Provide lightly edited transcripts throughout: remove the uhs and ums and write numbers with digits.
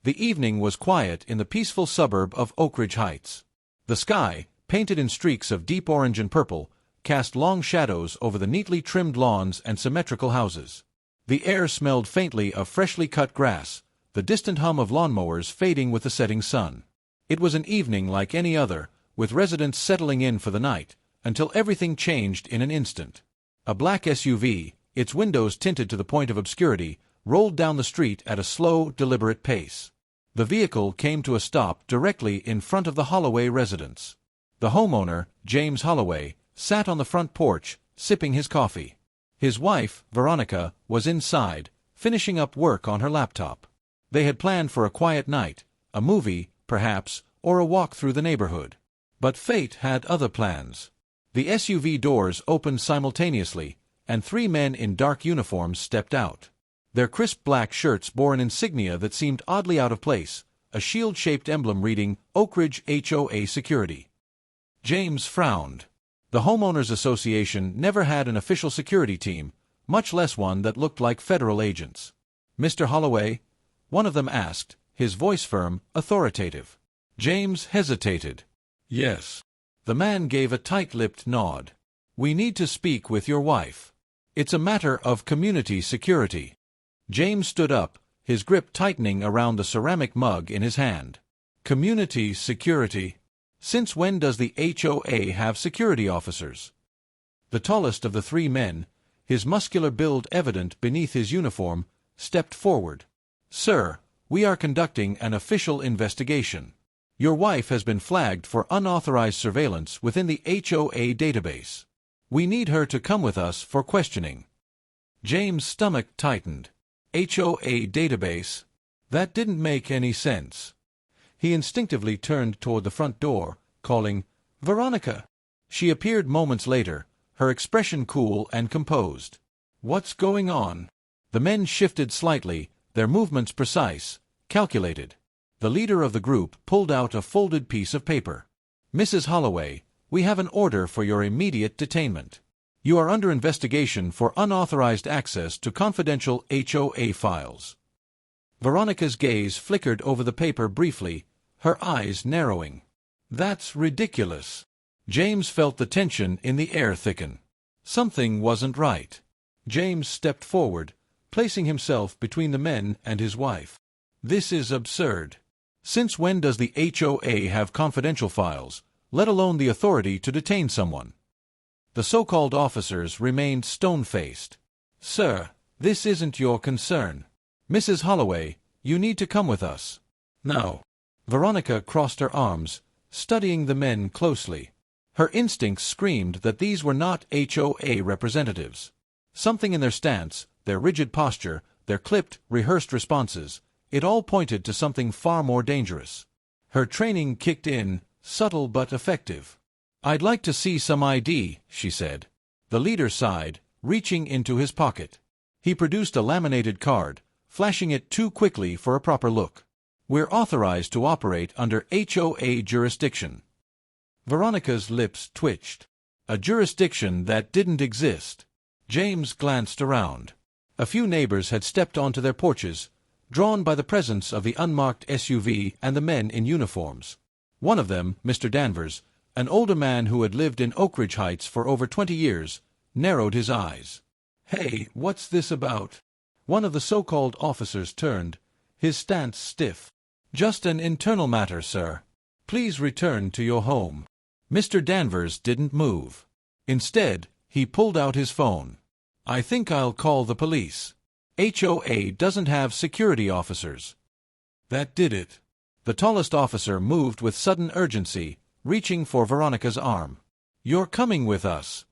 The evening was quiet in the peaceful suburb of Oak Ridge Heights. The sky, painted in streaks of deep orange and purple, cast long shadows over the neatly trimmed lawns and symmetrical houses. The air smelled faintly of freshly cut grass, the distant hum of lawnmowers fading with the setting sun. It was an evening like any other, with residents settling in for the night, until everything changed in an instant. A black SUV, its windows tinted to the point of obscurity, rolled down the street at a slow, deliberate pace. The vehicle came to a stop directly in front of the Holloway residence. The homeowner, James Holloway, sat on the front porch, sipping his coffee. His wife, Veronica, was inside, finishing up work on her laptop. They had planned for a quiet night, a movie, perhaps, or a walk through the neighborhood. But fate had other plans. The SUV doors opened simultaneously, and 3 men in dark uniforms stepped out. Their crisp black shirts bore an insignia that seemed oddly out of place, a shield-shaped emblem reading Oak Ridge HOA Security. James frowned. The Homeowners Association never had an official security team, much less one that looked like federal agents. "Mr. Holloway?" one of them asked, his voice firm, authoritative. James hesitated. "Yes." The man gave a tight-lipped nod. "We need to speak with your wife. It's a matter of community security." James stood up, his grip tightening around the ceramic mug in his hand. "Community security? Since when does the HOA have security officers?" The tallest of the 3 men, his muscular build evident beneath his uniform, stepped forward. "Sir, we are conducting an official investigation. Your wife has been flagged for unauthorized surveillance within the HOA database. We need her to come with us for questioning." James' stomach tightened. HOA database? That didn't make any sense. He instinctively turned toward the front door, calling, "Veronica!" She appeared moments later, her expression cool and composed. "What's going on?" The men shifted slightly, their movements precise, calculated. The leader of the group pulled out a folded piece of paper. "Mrs. Holloway, we have an order for your immediate detainment. You are under investigation for unauthorized access to confidential HOA files." Veronica's gaze flickered over the paper briefly, her eyes narrowing. "That's ridiculous." James felt the tension in the air thicken. Something wasn't right. James stepped forward, placing himself between the men and his wife. "This is absurd. Since when does the HOA have confidential files, let alone the authority to detain someone?" The so-called officers remained stone-faced. "Sir, this isn't your concern. Mrs. Holloway, you need to come with us." "No." Veronica crossed her arms, studying the men closely. Her instincts screamed that these were not HOA representatives. Something in their stance, their rigid posture, their clipped, rehearsed responses, it all pointed to something far more dangerous. Her training kicked in, subtle but effective. "I'd like to see some ID," she said. The leader sighed, reaching into his pocket. He produced a laminated card, flashing it too quickly for a proper look. "We're authorized to operate under HOA jurisdiction." Veronica's lips twitched. A jurisdiction that didn't exist. James glanced around. A few neighbors had stepped onto their porches, drawn by the presence of the unmarked SUV and the men in uniforms. One of them, Mr. Danvers, an older man who had lived in Oak Ridge Heights for over 20 years, narrowed his eyes. "Hey, what's this about?" One of the so-called officers turned, his stance stiff. "Just an internal matter, sir. Please return to your home." Mr. Danvers didn't move. Instead, he pulled out his phone. "I think I'll call the police. HOA doesn't have security officers." That did it. The tallest officer moved with sudden urgency, reaching for Veronica's arm. "You're coming with us."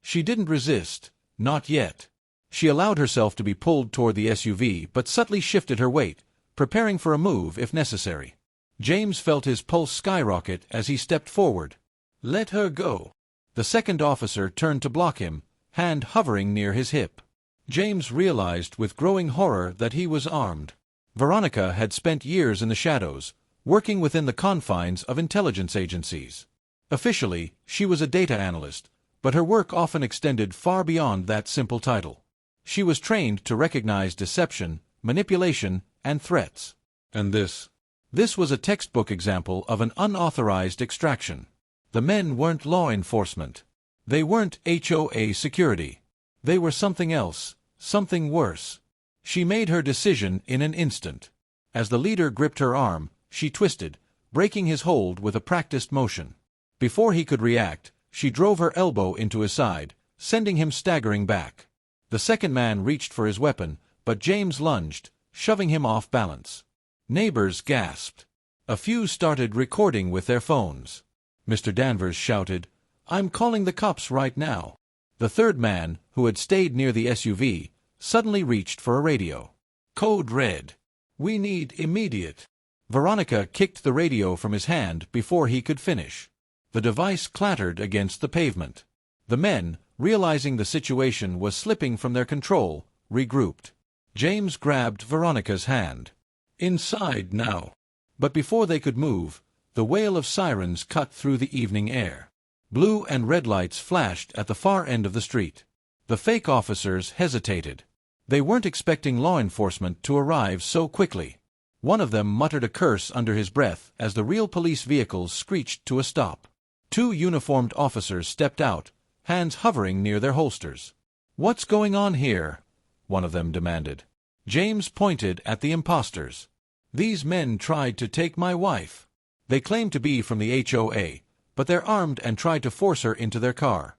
She didn't resist, not yet. She allowed herself to be pulled toward the SUV but subtly shifted her weight, preparing for a move if necessary. James felt his pulse skyrocket as he stepped forward. "Let her go." The second officer turned to block him, hand hovering near his hip. James realized with growing horror that he was armed. Veronica had spent years in the shadows, working within the confines of intelligence agencies. Officially, she was a data analyst, but her work often extended far beyond that simple title. She was trained to recognize deception, manipulation, and threats. And this? This was a textbook example of an unauthorized extraction. The men weren't law enforcement. They weren't HOA security. They were something else, something worse. She made her decision in an instant. As the leader gripped her arm, she twisted, breaking his hold with a practiced motion. Before he could react, she drove her elbow into his side, sending him staggering back. The second man reached for his weapon, but James lunged, shoving him off balance. Neighbors gasped. A few started recording with their phones. Mr. Danvers shouted, "I'm calling the cops right now." The third man, who had stayed near the SUV, suddenly reached for a radio. Code red. "We need immediate." Veronica kicked the radio from his hand before he could finish. The device clattered against the pavement. The men, realizing the situation was slipping from their control, regrouped. James grabbed Veronica's hand. "Inside now." But before they could move, the wail of sirens cut through the evening air. Blue and red lights flashed at the far end of the street. The fake officers hesitated. They weren't expecting law enforcement to arrive so quickly. One of them muttered a curse under his breath as the real police vehicles screeched to a stop. Two uniformed officers stepped out, hands hovering near their holsters. "What's going on here?" one of them demanded. James pointed at the imposters. "These men tried to take my wife. They claim to be from the HOA, but they're armed and tried to force her into their car."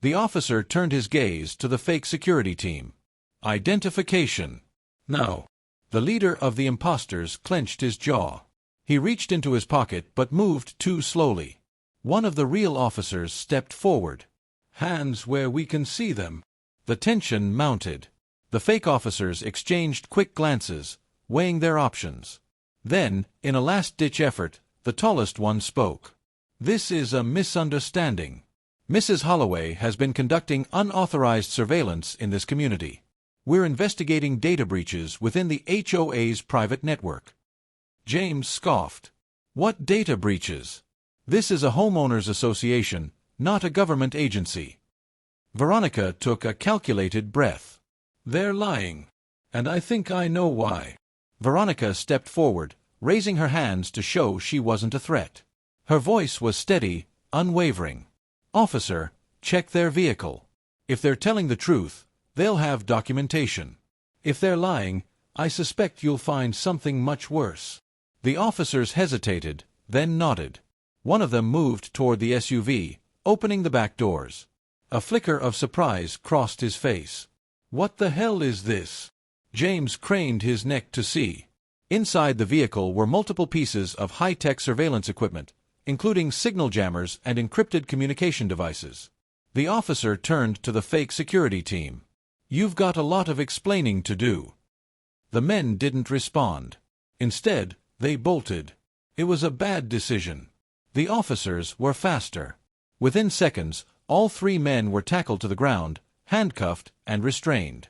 The officer turned his gaze to the fake security team. "Identification. Now." The leader of the imposters clenched his jaw. He reached into his pocket but moved too slowly. One of the real officers stepped forward. "Hands where we can see them." The tension mounted. The fake officers exchanged quick glances, weighing their options. Then, in a last-ditch effort, the tallest one spoke. "This is a misunderstanding. Mrs. Holloway has been conducting unauthorized surveillance in this community. We're investigating data breaches within the HOA's private network." James scoffed. "What data breaches? This is a homeowners association, not a government agency." Veronica took a calculated breath. "They're lying. And I think I know why." Veronica stepped forward, raising her hands to show she wasn't a threat. Her voice was steady, unwavering. "Officer, check their vehicle. If they're telling the truth, they'll have documentation. If they're lying, I suspect you'll find something much worse." The officers hesitated, then nodded. One of them moved toward the SUV, opening the back doors. A flicker of surprise crossed his face. "What the hell is this?" James craned his neck to see. Inside the vehicle were multiple pieces of high-tech surveillance equipment, including signal jammers and encrypted communication devices. The officer turned to the fake security team. "You've got a lot of explaining to do." The men didn't respond. Instead, they bolted. It was a bad decision. The officers were faster. Within seconds, all three men were tackled to the ground, handcuffed and restrained.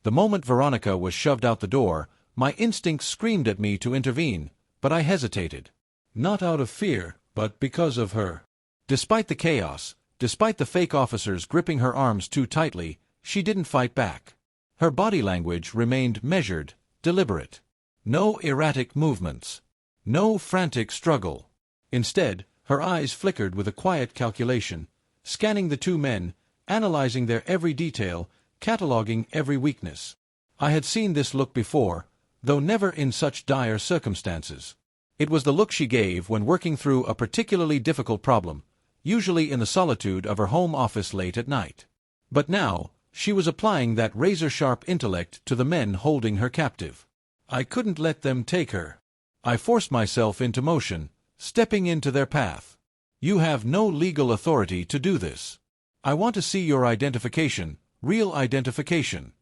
The moment Veronica was shoved out the door, my instincts screamed at me to intervene, but I hesitated. Not out of fear, but because of her. Despite the chaos, despite the fake officers gripping her arms too tightly, she didn't fight back. Her body language remained measured, deliberate. No erratic movements. No frantic struggle. Instead, her eyes flickered with a quiet calculation, scanning the two men, analyzing their every detail, cataloging every weakness. I had seen this look before, though never in such dire circumstances. It was the look she gave when working through a particularly difficult problem, usually in the solitude of her home office late at night. But now, she was applying that razor-sharp intellect to the men holding her captive. I couldn't let them take her. I forced myself into motion, stepping into their path. "You have no legal authority to do this. I want to see your identification, real identification."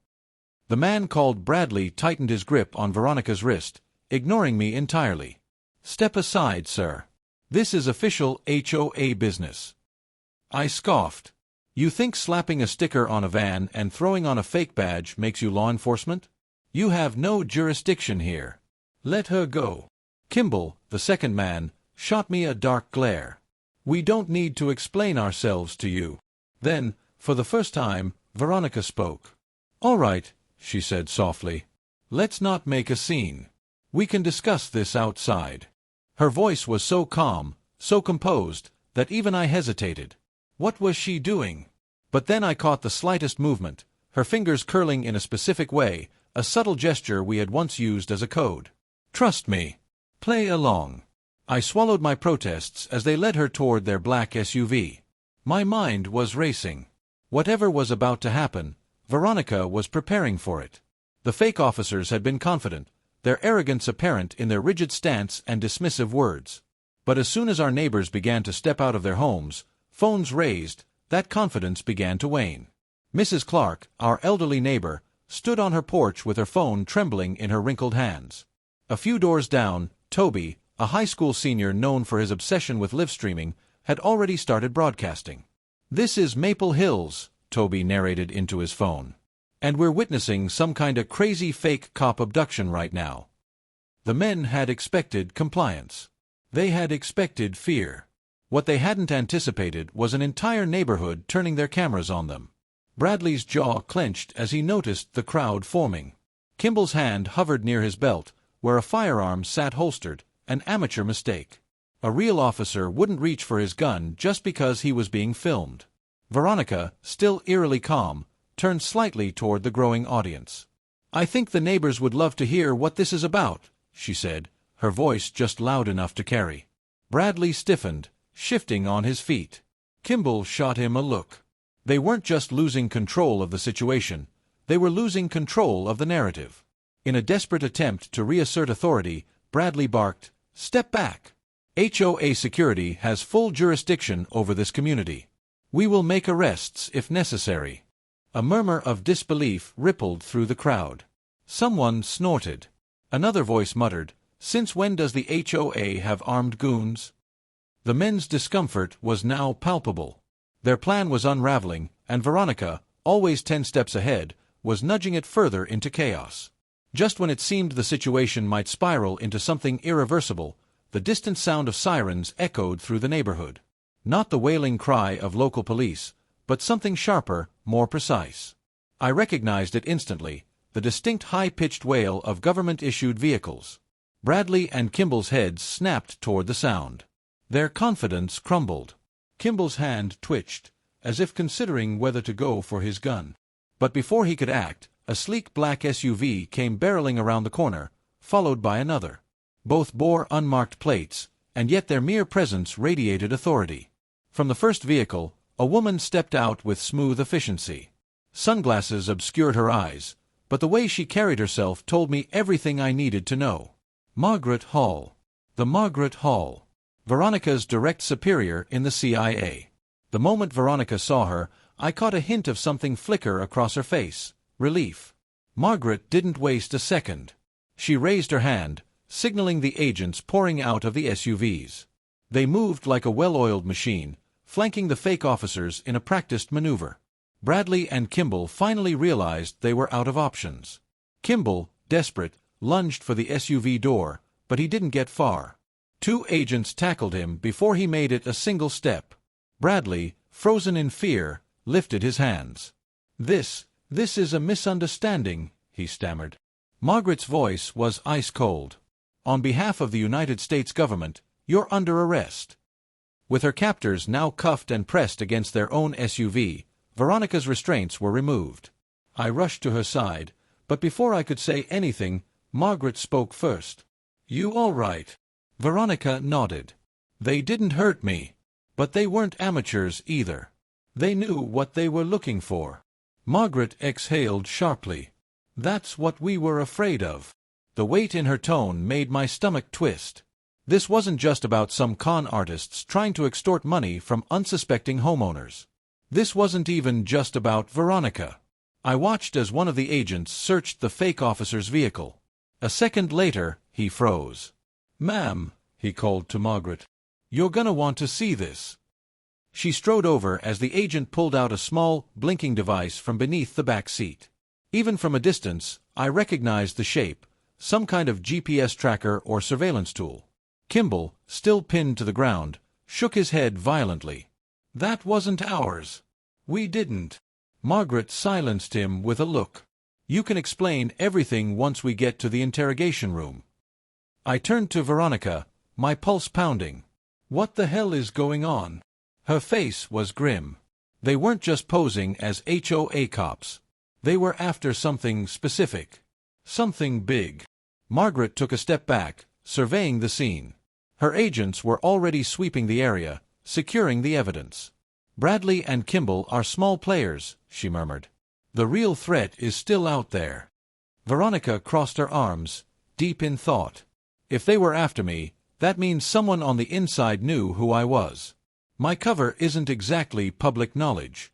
The man called Bradley tightened his grip on Veronica's wrist, ignoring me entirely. "Step aside, sir. This is official HOA business." I scoffed. "You think slapping a sticker on a van and throwing on a fake badge makes you law enforcement? You have no jurisdiction here. Let her go." Kimball, the second man, shot me a dark glare. "We don't need to explain ourselves to you." Then, for the first time, Veronica spoke. "All right," she said softly. "Let's not make a scene. We can discuss this outside. Her voice was so calm, so composed, that even I hesitated. What was she doing? But then I caught the slightest movement, her fingers curling in a specific way, a subtle gesture we had once used as a code. Trust me. Play along. I swallowed my protests as they led her toward their black SUV. My mind was racing. Whatever was about to happen, Veronica was preparing for it. The fake officers had been confident, their arrogance apparent in their rigid stance and dismissive words. But as soon as our neighbors began to step out of their homes, phones raised, that confidence began to wane. Mrs. Clark, our elderly neighbor, stood on her porch with her phone trembling in her wrinkled hands. A few doors down, Toby, a high school senior known for his obsession with live streaming, had already started broadcasting. "This is Maple Hills," Toby narrated into his phone. "And we're witnessing some kinda crazy fake cop abduction right now." The men had expected compliance. They had expected fear. What they hadn't anticipated was an entire neighborhood turning their cameras on them. Bradley's jaw clenched as he noticed the crowd forming. Kimball's hand hovered near his belt, where a firearm sat holstered, an amateur mistake. A real officer wouldn't reach for his gun just because he was being filmed. Veronica, still eerily calm, turned slightly toward the growing audience. "I think the neighbors would love to hear what this is about," she said, her voice just loud enough to carry. Bradley stiffened, shifting on his feet. Kimball shot him a look. They weren't just losing control of the situation, they were losing control of the narrative. In a desperate attempt to reassert authority, Bradley barked, "Step back! HOA security has full jurisdiction over this community. We will make arrests if necessary." A murmur of disbelief rippled through the crowd. Someone snorted. Another voice muttered, "Since when does the HOA have armed goons?" The men's discomfort was now palpable. Their plan was unraveling, and Veronica, always 10 steps ahead, was nudging it further into chaos. Just when it seemed the situation might spiral into something irreversible, the distant sound of sirens echoed through the neighborhood. Not the wailing cry of local police, but something sharper, more precise. I recognized it instantly, the distinct high-pitched wail of government-issued vehicles. Bradley and Kimball's heads snapped toward the sound. Their confidence crumbled. Kimball's hand twitched, as if considering whether to go for his gun. But before he could act, a sleek black SUV came barreling around the corner, followed by another. Both bore unmarked plates, and yet their mere presence radiated authority. From the first vehicle, a woman stepped out with smooth efficiency. Sunglasses obscured her eyes, but the way she carried herself told me everything I needed to know. Margaret Hall. The Margaret Hall. Veronica's direct superior in the CIA. The moment Veronica saw her, I caught a hint of something flicker across her face. Relief. Margaret didn't waste a second. She raised her hand, signaling the agents pouring out of the SUVs. They moved like a well-oiled machine, flanking the fake officers in a practiced maneuver. Bradley and Kimball finally realized they were out of options. Kimball, desperate, lunged for the SUV door, but he didn't get far. 2 agents tackled him before he made it a single step. Bradley, frozen in fear, lifted his hands. This is a misunderstanding," he stammered. Margaret's voice was ice-cold. "On behalf of the United States government, you're under arrest." With her captors now cuffed and pressed against their own SUV, Veronica's restraints were removed. I rushed to her side, but before I could say anything, Margaret spoke first. "You all right?" Veronica nodded. "They didn't hurt me. But they weren't amateurs either. They knew what they were looking for." Margaret exhaled sharply. "That's what we were afraid of." The weight in her tone made my stomach twist. This wasn't just about some con artists trying to extort money from unsuspecting homeowners. This wasn't even just about Veronica. I watched as one of the agents searched the fake officer's vehicle. A second later, he froze. "Ma'am," he called to Margaret, "you're gonna want to see this." She strode over as the agent pulled out a small, blinking device from beneath the back seat. Even from a distance, I recognized the shape, some kind of GPS tracker or surveillance tool. Kimball, still pinned to the ground, shook his head violently. "That wasn't ours. We didn't." Margaret silenced him with a look. "You can explain everything once we get to the interrogation room." I turned to Veronica, my pulse pounding. What the hell is going on? Her face was grim. They weren't just posing as HOA cops. They were after something specific. Something big. Margaret took a step back, surveying the scene. Her agents were already sweeping the area, securing the evidence. Bradley and Kimball are small players, she murmured. The real threat is still out there. Veronica crossed her arms, deep in thought. If they were after me, that means someone on the inside knew who I was. My cover isn't exactly public knowledge.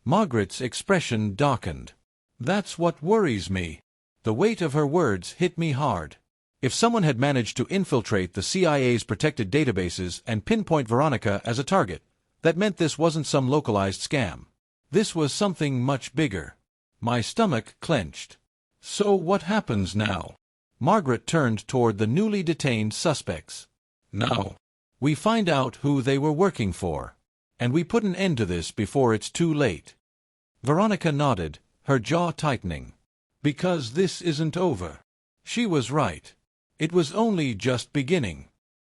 Margaret's expression darkened. That's what worries me. The weight of her words hit me hard. If someone had managed to infiltrate the CIA's protected databases and pinpoint Veronica as a target, that meant this wasn't some localized scam. This was something much bigger. My stomach clenched. So what happens now? Margaret turned toward the newly detained suspects. Now, we find out who they were working for. And we put an end to this before it's too late. Veronica nodded, her jaw tightening. Because this isn't over. She was right. It was only just beginning.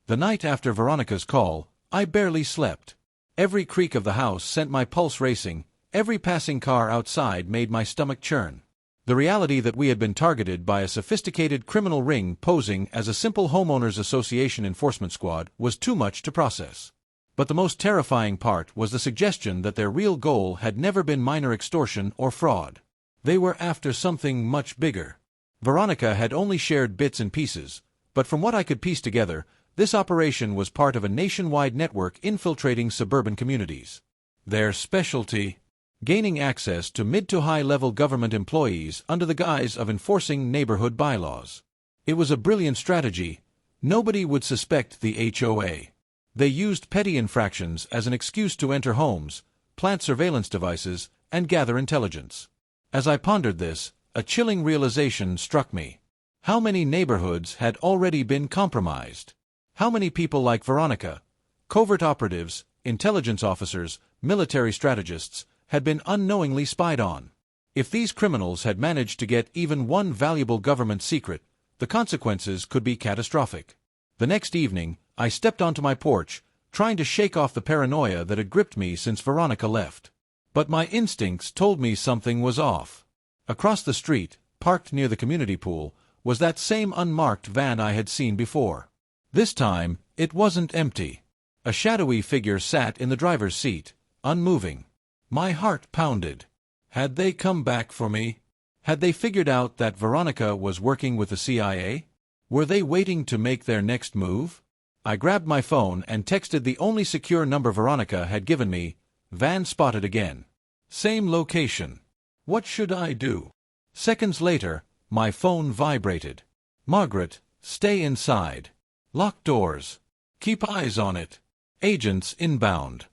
The night after Veronica's call, I barely slept. Every creak of the house sent my pulse racing, every passing car outside made my stomach churn. The reality that we had been targeted by a sophisticated criminal ring posing as a simple homeowners association enforcement squad was too much to process. But the most terrifying part was the suggestion that their real goal had never been minor extortion or fraud. They were after something much bigger. Veronica had only shared bits and pieces, but from what I could piece together, this operation was part of a nationwide network infiltrating suburban communities. Their specialty: gaining access to mid to high-level government employees under the guise of enforcing neighborhood bylaws. It was a brilliant strategy. Nobody would suspect the HOA. They used petty infractions as an excuse to enter homes, plant surveillance devices, and gather intelligence. As I pondered this, a chilling realization struck me. How many neighborhoods had already been compromised? How many people like Veronica, covert operatives, intelligence officers, military strategists, had been unknowingly spied on? If these criminals had managed to get even one valuable government secret, the consequences could be catastrophic. The next evening, I stepped onto my porch, trying to shake off the paranoia that had gripped me since Veronica left. But my instincts told me something was off. Across the street, parked near the community pool, was that same unmarked van I had seen before. This time, it wasn't empty. A shadowy figure sat in the driver's seat, unmoving. My heart pounded. Had they come back for me? Had they figured out that Veronica was working with the CIA? Were they waiting to make their next move? I grabbed my phone and texted the only secure number Veronica had given me. Van spotted again. Same location. What should I do? Seconds later, my phone vibrated. Margaret, stay inside. Lock doors. Keep eyes on it. Agents inbound.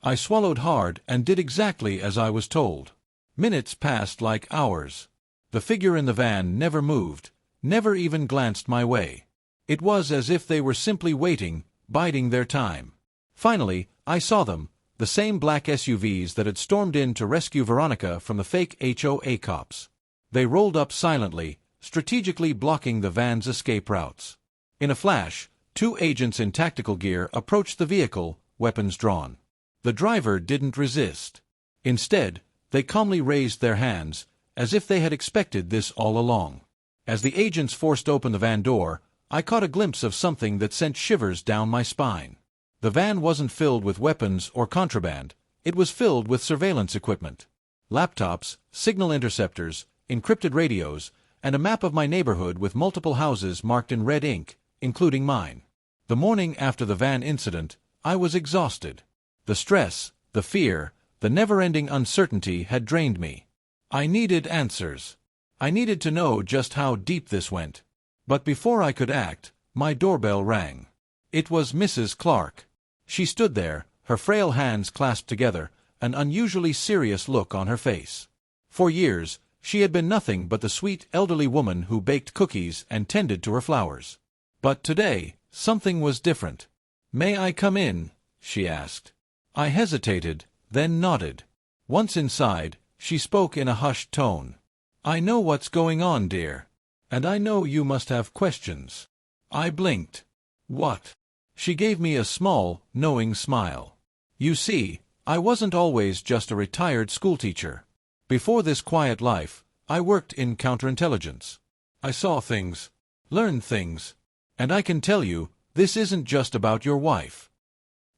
I swallowed hard and did exactly as I was told. Minutes passed like hours. The figure in the van never moved, never even glanced my way. It was as if they were simply waiting, biding their time. Finally, I saw them, the same black SUVs that had stormed in to rescue Veronica from the fake HOA cops. They rolled up silently, strategically blocking the van's escape routes. In a flash, two agents in tactical gear approached the vehicle, weapons drawn. The driver didn't resist. Instead, they calmly raised their hands, as if they had expected this all along. As the agents forced open the van door, I caught a glimpse of something that sent shivers down my spine. The van wasn't filled with weapons or contraband, it was filled with surveillance equipment. Laptops, signal interceptors, encrypted radios, and a map of my neighborhood with multiple houses marked in red ink, including mine. The morning after the van incident, I was exhausted. The stress, the fear, the never-ending uncertainty had drained me. I needed answers. I needed to know just how deep this went. But before I could act, my doorbell rang. It was Mrs. Clark. She stood there, her frail hands clasped together, an unusually serious look on her face. For years, she had been nothing but the sweet elderly woman who baked cookies and tended to her flowers. But today, something was different. "May I come in?" she asked. I hesitated, then nodded. Once inside, she spoke in a hushed tone. "I know what's going on, dear. And I know you must have questions. I blinked. What? She gave me a small, knowing smile. You see, I wasn't always just a retired schoolteacher. Before this quiet life, I worked in counterintelligence. I saw things, learned things, and I can tell you, this isn't just about your wife.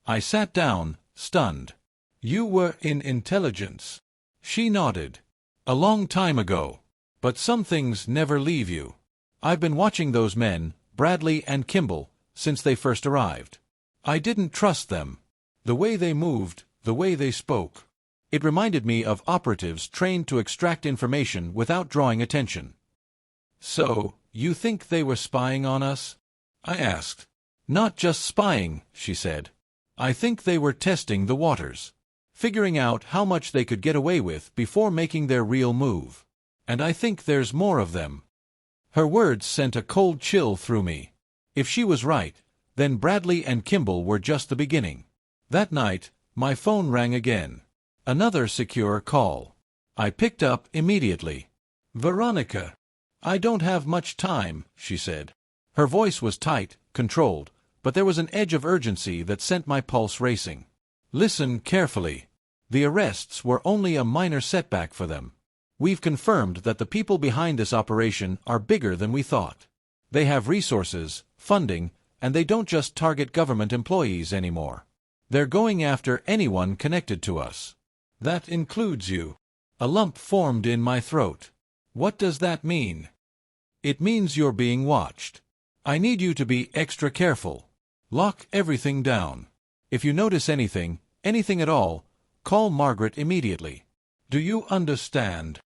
I sat down, stunned. You were in intelligence. She nodded. A long time ago. But some things never leave you. I've been watching those men, Bradley and Kimball, since they first arrived. I didn't trust them. The way they moved, the way they spoke. It reminded me of operatives trained to extract information without drawing attention. So, you think they were spying on us? I asked. Not just spying, she said. I think they were testing the waters. Figuring out how much they could get away with before making their real move. And I think there's more of them. Her words sent a cold chill through me. If she was right, then Bradley and Kimball were just the beginning. That night, my phone rang again. Another secure call. I picked up immediately. Veronica. I don't have much time, she said. Her voice was tight, controlled, but there was an edge of urgency that sent my pulse racing. Listen carefully. The arrests were only a minor setback for them. We've confirmed that the people behind this operation are bigger than we thought. They have resources, funding, and they don't just target government employees anymore. They're going after anyone connected to us. That includes you. A lump formed in my throat. What does that mean? It means you're being watched. I need you to be extra careful. Lock everything down. If you notice anything at all, call Margaret immediately. Do you understand?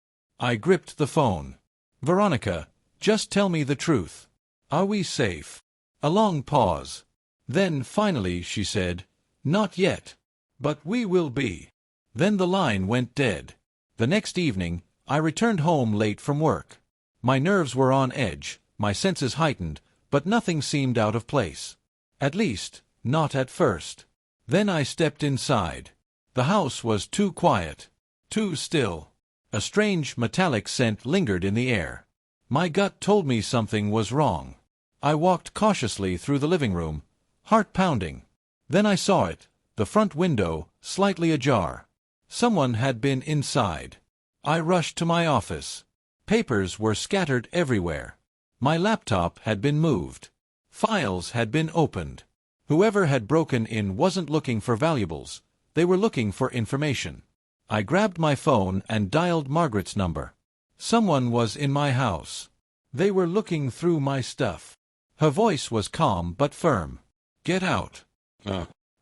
I gripped the phone. Veronica, just tell me the truth. Are we safe? A long pause. Then finally she said, Not yet. But we will be. Then the line went dead. The next evening, I returned home late from work. My nerves were on edge, my senses heightened, but nothing seemed out of place. At least, not at first. Then I stepped inside. The house was too quiet, too still. A strange metallic scent lingered in the air. My gut told me something was wrong. I walked cautiously through the living room, heart pounding. Then I saw it, the front window, slightly ajar. Someone had been inside. I rushed to my office. Papers were scattered everywhere. My laptop had been moved. Files had been opened. Whoever had broken in wasn't looking for valuables. They were looking for information. I grabbed my phone and dialed Margaret's number. Someone was in my house. They were looking through my stuff. Her voice was calm but firm. Get out.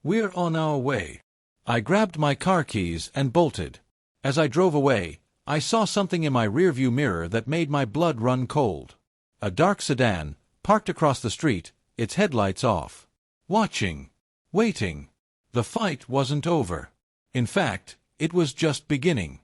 We're on our way. I grabbed my car keys and bolted. As I drove away, I saw something in my rearview mirror that made my blood run cold. A dark sedan, parked across the street, its headlights off. Watching. Waiting. The fight wasn't over. In fact, it was just beginning.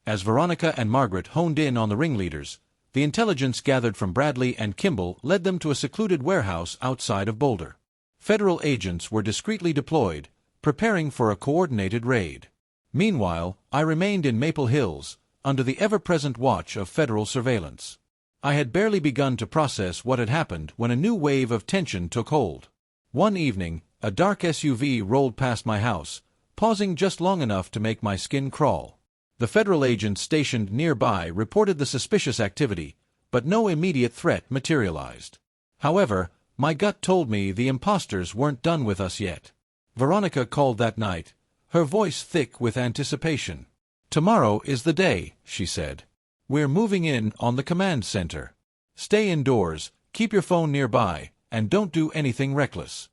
As Veronica and Margaret honed in on the ringleaders, the intelligence gathered from Bradley and Kimball led them to a secluded warehouse outside of Boulder. Federal agents were discreetly deployed, preparing for a coordinated raid. Meanwhile, I remained in Maple Hills, under the ever-present watch of federal surveillance. I had barely begun to process what had happened when a new wave of tension took hold. One evening, a dark SUV rolled past my house, pausing just long enough to make my skin crawl. The federal agents stationed nearby reported the suspicious activity, but no immediate threat materialized. However, my gut told me the imposters weren't done with us yet. Veronica called that night, her voice thick with anticipation. Tomorrow is the day, she said. We're moving in on the command center. Stay indoors, keep your phone nearby, and don't do anything reckless.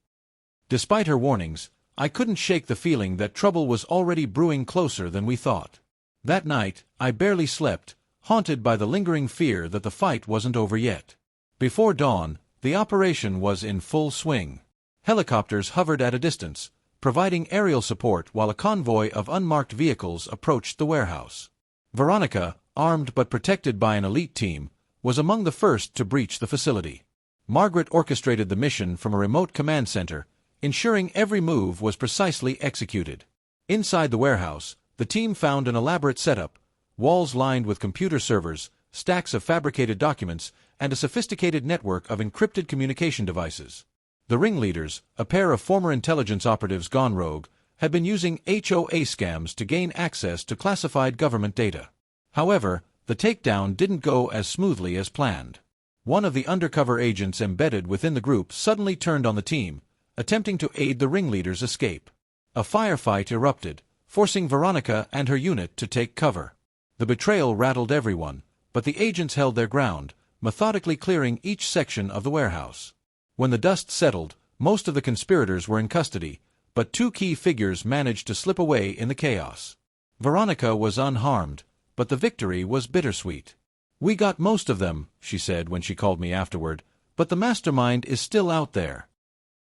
Despite her warnings, I couldn't shake the feeling that trouble was already brewing closer than we thought. That night, I barely slept, haunted by the lingering fear that the fight wasn't over yet. Before dawn, the operation was in full swing. Helicopters hovered at a distance, providing aerial support while a convoy of unmarked vehicles approached the warehouse. Veronica, armed but protected by an elite team, was among the first to breach the facility. Margaret orchestrated the mission from a remote command center, ensuring every move was precisely executed. Inside the warehouse, the team found an elaborate setup, walls lined with computer servers, stacks of fabricated documents, and a sophisticated network of encrypted communication devices. The ringleaders, a pair of former intelligence operatives gone rogue, had been using HOA scams to gain access to classified government data. However, the takedown didn't go as smoothly as planned. One of the undercover agents embedded within the group suddenly turned on the team, attempting to aid the ringleaders' escape. A firefight erupted, forcing Veronica and her unit to take cover. The betrayal rattled everyone, but the agents held their ground, methodically clearing each section of the warehouse. When the dust settled, most of the conspirators were in custody, but two key figures managed to slip away in the chaos. Veronica was unharmed, but the victory was bittersweet. "We got most of them," she said when she called me afterward, "but the mastermind is still out there."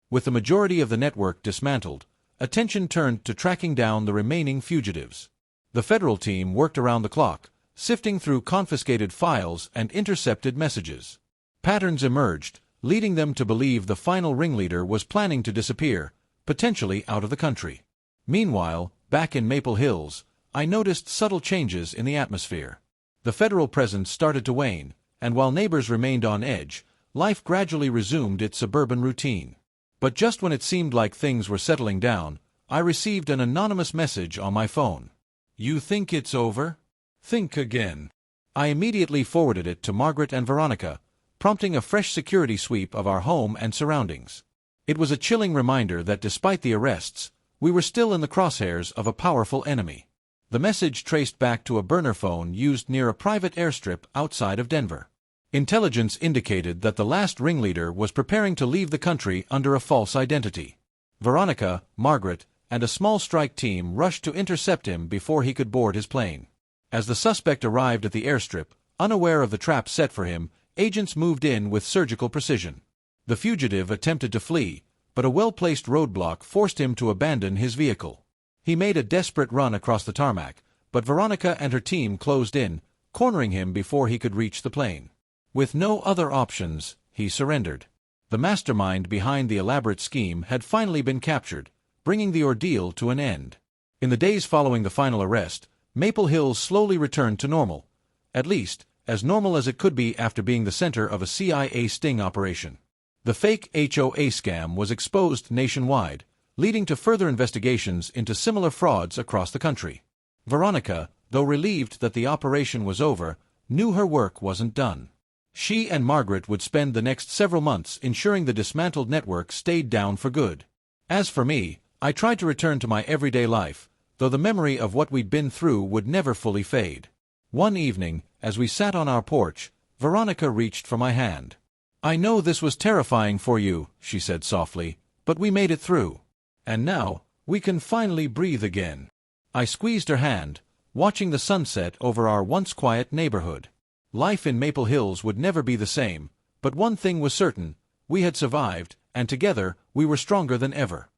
With the majority of the network dismantled, attention turned to tracking down the remaining fugitives. The federal team worked around the clock, sifting through confiscated files and intercepted messages. Patterns emerged, leading them to believe the final ringleader was planning to disappear, potentially out of the country. Meanwhile, back in Maple Hills, I noticed subtle changes in the atmosphere. The federal presence started to wane, and while neighbors remained on edge, life gradually resumed its suburban routine. But just when it seemed like things were settling down, I received an anonymous message on my phone. "You think it's over? Think again." I immediately forwarded it to Margaret and Veronica, prompting a fresh security sweep of our home and surroundings. It was a chilling reminder that despite the arrests, we were still in the crosshairs of a powerful enemy. The message traced back to a burner phone used near a private airstrip outside of Denver. Intelligence indicated that the last ringleader was preparing to leave the country under a false identity. Veronica, Margaret, and a small strike team rushed to intercept him before he could board his plane. As the suspect arrived at the airstrip, unaware of the trap set for him, agents moved in with surgical precision. The fugitive attempted to flee, but a well-placed roadblock forced him to abandon his vehicle. He made a desperate run across the tarmac, but Veronica and her team closed in, cornering him before he could reach the plane. With no other options, he surrendered. The mastermind behind the elaborate scheme had finally been captured, bringing the ordeal to an end. In the days following the final arrest, Maple Hills slowly returned to normal, at least as normal as it could be after being the center of a CIA sting operation. The fake HOA scam was exposed nationwide, leading to further investigations into similar frauds across the country. Veronica, though relieved that the operation was over, knew her work wasn't done. She and Margaret would spend the next several months ensuring the dismantled network stayed down for good. As for me, I tried to return to my everyday life, though the memory of what we'd been through would never fully fade. One evening, as we sat on our porch, Veronica reached for my hand. "I know this was terrifying for you," she said softly, "but we made it through. And now, we can finally breathe again." I squeezed her hand, watching the sunset over our once quiet neighborhood. Life in Maple Hills would never be the same, but one thing was certain: we had survived, and together we were stronger than ever.